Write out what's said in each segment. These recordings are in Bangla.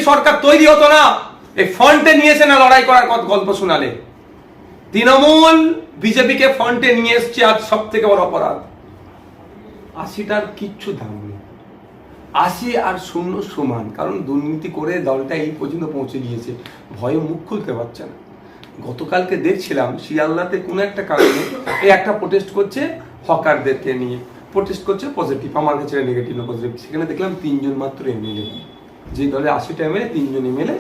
সরকার তৈরি হতো না, এই ফ্রন্টে নিয়ে এসে না লড়াই করার গল্প শোনালে। তৃণমূল বিজেপিকে ফ্রন্টে নিয়ে এসছে, আজ সব থেকে বড় অপরাধ। 80টার কিচ্ছু দাম নেই, 80 আর 0 সমান, কারণ দুর্নীতি করে দলটা এই পর্যন্ত পৌঁছে গিয়েছে, ভয়ে মুখ খুলতে পারছে না। গতকালকে দেখছিলাম শিয়ালদাতে কোনো একটা কারণে এই একটা প্রোটেস্ট করছে, হকারদেরকে নিয়ে প্রোটেস্ট করছে, পজিটিভ, আমার কাছে নেগেটিভ না পজিটিভ। সেখানে দেখলাম 3 জন মাত্র এমএলএ, যে দলে 80টা এমএলএ 3 জন এমএলএ।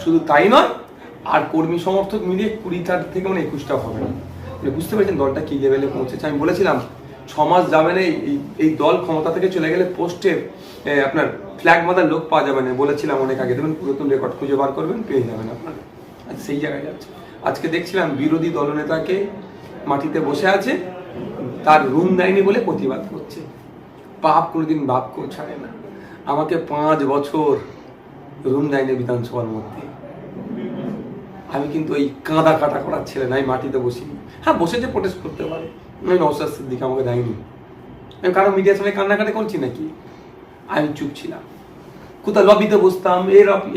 শুধু তাই নয়, আর কর্মী সমর্থক মিলিয়ে 20টা থেকে 21টা হবে না। বুঝতে পারছেন দলটা কি লেভেলে পৌঁছেছে। আমি বলেছিলাম 6 মাস যাবে না এই দল ক্ষমতা থেকে চলে গেলে পোস্টে আপনার ফ্ল্যাগ বাঁধার লোক পাওয়া যাবে না, বলেছিলাম অনেক আগে। দেখবেন পুরাতন রেকর্ড খুঁজে বার করবেন, পেয়ে যাবেন আপনারা। আজ সেই জায়গায় যাচ্ছে। আজকে দেখছিলাম বিরোধী দলনেতাকে মাটিতে বসে আছে, তার রুম দেয়নি বলে প্রতিবাদ করছে। পাপ কোনোদিন বাপকেও ছাড়ে না। আমাকে 5 বছর রুম দেয়নি বিধানসভার মধ্যে। আমি কিন্তু এই কাঁদা কাটা করার ছেলে নাই, মাটিতে বসিনি। হ্যাঁ, বসেছে, প্রোটেস্ট করতে পারে। আমি নওশাদ সিদ্দিক আমাকে দেয়নি। আমি কারো মিডিয়ার সঙ্গে কান্নাকাটি করছি নাকি? আমি চুপ ছিলাম। কোথাও লবিতে বসতাম,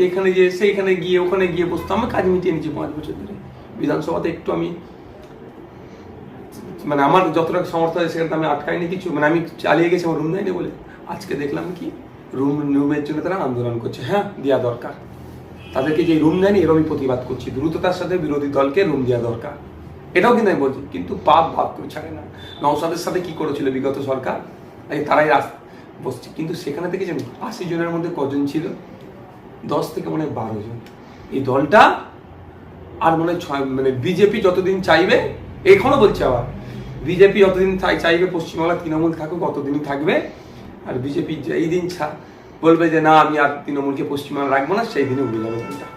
এখানে যে সেইখানে গিয়ে ওখানে গিয়ে বসতাম। আমি কাজ মিটিয়ে নিয়েছি 5 বছর ধরে। বিধানসভাতে একটু আমি মানে আমার যতটা সমর্থ হয় সেখানে আমি আটকাইনি কিছু, মানে আমি চালিয়ে গেছি, আমার রুম দেয়নি বলে। আজকে দেখলাম কি রুমের জন্য তারা আন্দোলন করছে। হ্যাঁ, দেওয়া দরকার তাদেরকে, যে রুম দেয়নি এর আমি প্রতিবাদ করছি। দ্রুততার সাথে বিরোধী দলকে রুম দেওয়া দরকার, এটাও কিন্তু আমি বলছি। কিন্তু পাপ কেউ ছাড়ে না। নওশাদের সাথে কি করেছিল বিগত সরকার, তারাই বসছে। কিন্তু সেখানে থেকে যে 80 জনের মধ্যে কজন ছিল? 10 থেকে মনে হয় 12 জন। এই দলটা আর মনে হয় মানে বিজেপি যতদিন চাইবে, এখনো বলছে আবার, বিজেপি যতদিন চাইবে পশ্চিমবাংলা তৃণমূল থাকুক ততদিনই থাকবে। আর বিজেপি যেই দিন বলবে যে না আমি আর তৃণমূলকে পশ্চিমবাংলা রাখবো না, সেই দিনে উঠে যাবে দলটা।